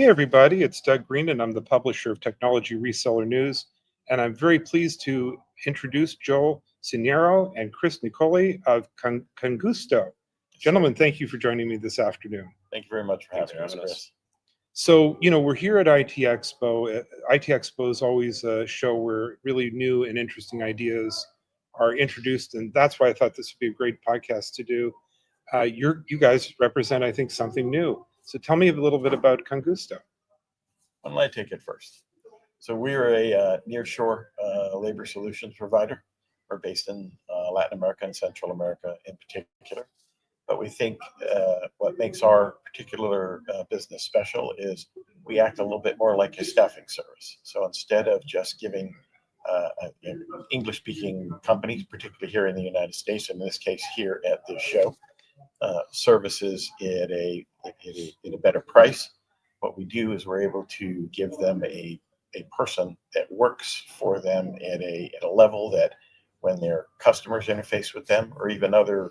Hey, everybody, it's Doug Green, and I'm the publisher of Technology Reseller News. And I'm very pleased to introduce Joel Cinero and Chris Nicoli of Kongusto. Gentlemen, thank you for joining me this afternoon. Thank you very much for having us, Chris. So, we're here at IT Expo. IT Expo is always a show where really new and interesting ideas are introduced, and that's why I thought this would be a great podcast to do. You guys represent, I think, something new. So tell me a little bit about Kongusto. Why don't I take it first? So we are a nearshore labor solutions provider. We're based in Latin America and Central America in particular. But we think what makes our particular business special is we act a little bit more like a staffing service. So instead of just giving English-speaking companies, particularly here in the United States, in this case here at this show, services at a better price, what we do is we're able to give them a person that works for them at a level that when their customers interface with them, or even other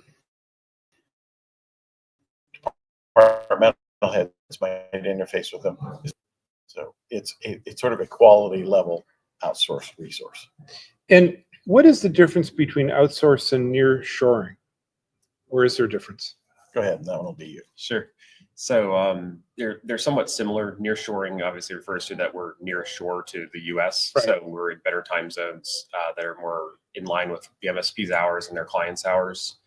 departmental heads might interface with them. So it's sort of a quality level outsourced resource. And what is the difference between outsource and nearshoring? Or is there a difference? Go ahead, that one will be you. Sure. So they're somewhat similar. Nearshoring obviously refers to that we're near shore to the U.S. Right. So we're in better time zones that are more in line with the MSP's hours and their clients' hours.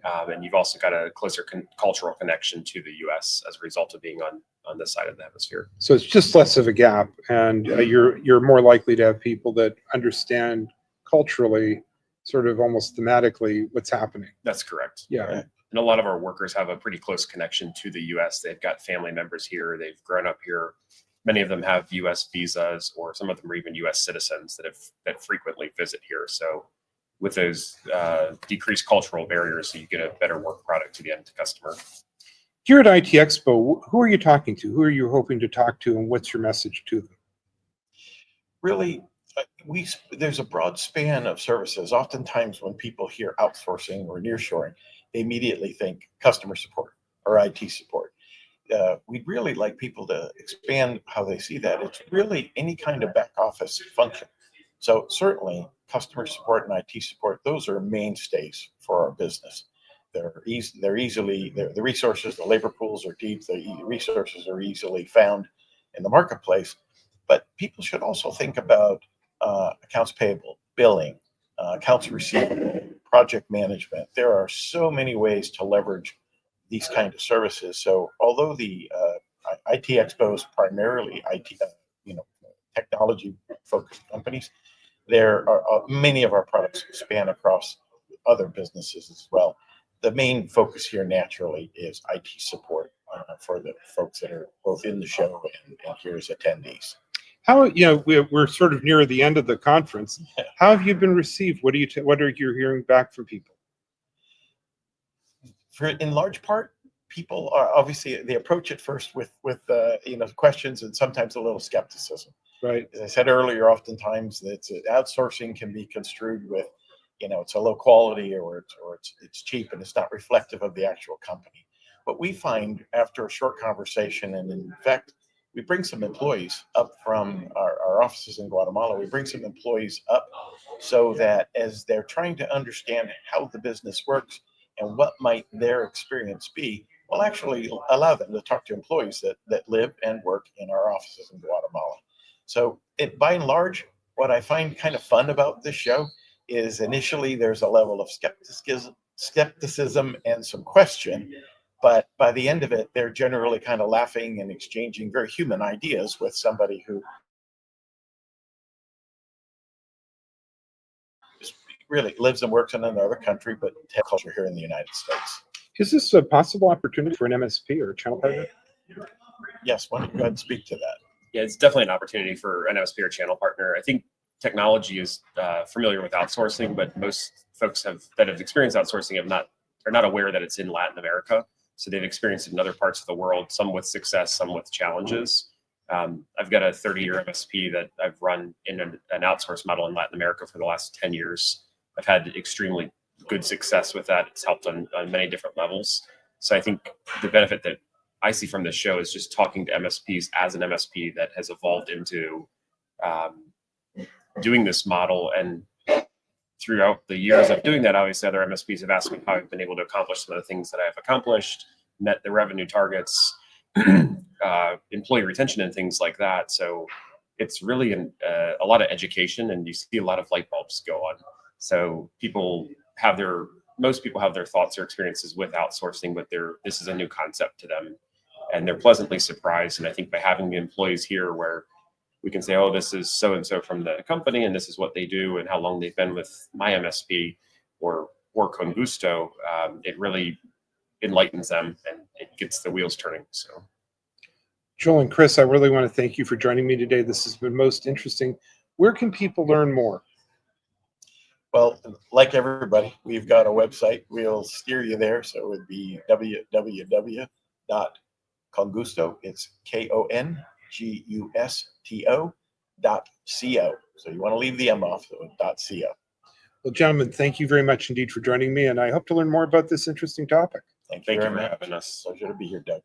And you've also got a closer cultural connection to the U.S. as a result of being on this side of the hemisphere. So it's just less of a gap, and you're more likely to have people that understand culturally, sort of almost thematically, what's happening. That's correct. Yeah. Right. And a lot of our workers have a pretty close connection to the U.S. They've got family members here. They've grown up here. Many of them have U.S. visas, or some of them are even U.S. citizens that frequently visit here. So with those decreased cultural barriers, you get a better work product to the end customer. Here at IT Expo, who are you talking to? Who are you hoping to talk to, and what's your message to them? Really, there's a broad span of services. Oftentimes when people hear outsourcing or nearshoring, they immediately think customer support or IT support. We'd really like people to expand how they see that. It's really any kind of back office function. So certainly customer support and IT support, those are mainstays for our business. The resources, the labor pools are deep, the resources are easily found in the marketplace. But people should also think about accounts payable, billing, accounts receivable, project management. There are so many ways to leverage these kind of services. So although the IT Expo is primarily IT, technology focused companies, there are many of our products span across other businesses as well. The main focus here naturally is IT support for the folks that are both in the show and here as attendees. How, we're sort of near the end of the conference. How have you been received? What are you hearing back from people? In large part, people are obviously, they approach it first with questions and sometimes a little skepticism. Right. As I said earlier, oftentimes outsourcing can be construed with, it's a low quality or it's cheap and it's not reflective of the actual company. But we find after a short conversation, and in fact, we bring some employees up from our offices in Guatemala. We bring some employees up so that as they're trying to understand how the business works and what might their experience be, we'll actually allow them to talk to employees that live and work in our offices in Guatemala. So by and large, what I find kind of fun about this show is initially there's a level of skepticism and some question. But by the end of it, they're generally kind of laughing and exchanging very human ideas with somebody who really lives and works in another country, but has culture here in the United States. Is this a possible opportunity for an MSP or a channel partner? Yes, why don't you go ahead and speak to that? Yeah, it's definitely an opportunity for an MSP or channel partner. I think technology is familiar with outsourcing, but most folks that have experienced outsourcing are not aware that it's in Latin America. So they've experienced it in other parts of the world, some with success, some with challenges. I've got a 30-year MSP that I've run in an outsource model in Latin America for the last 10 years. I've had extremely good success with that. It's helped on many different levels. So I think the benefit that I see from this show is just talking to MSPs as an MSP that has evolved into doing this model. And throughout the years of doing that, obviously other MSPs have asked me how I've been able to accomplish some of the things that I've accomplished, met the revenue targets, employee retention and things like that. So it's really a lot of education, and you see a lot of light bulbs go on. So most people have their thoughts or experiences with outsourcing, but this is a new concept to them, and they're pleasantly surprised. And I think by having the employees here where we can say, oh, this is so-and-so from the company, and this is what they do and how long they've been with my MSP or Kongusto, it really enlightens them and it gets the wheels turning. So, Joel and Chris, I really want to thank you for joining me today. This has been most interesting. Where can people learn more? Well, like everybody, we've got a website. We'll steer you there. So it would be www.kongusto. It's KONGUSTO.co. So you want to leave the M off, so .co. Well, gentlemen, thank you very much indeed for joining me, and I hope to learn more about this interesting topic. Thank you thank you very for much. having us. Pleasure to be here, Doug.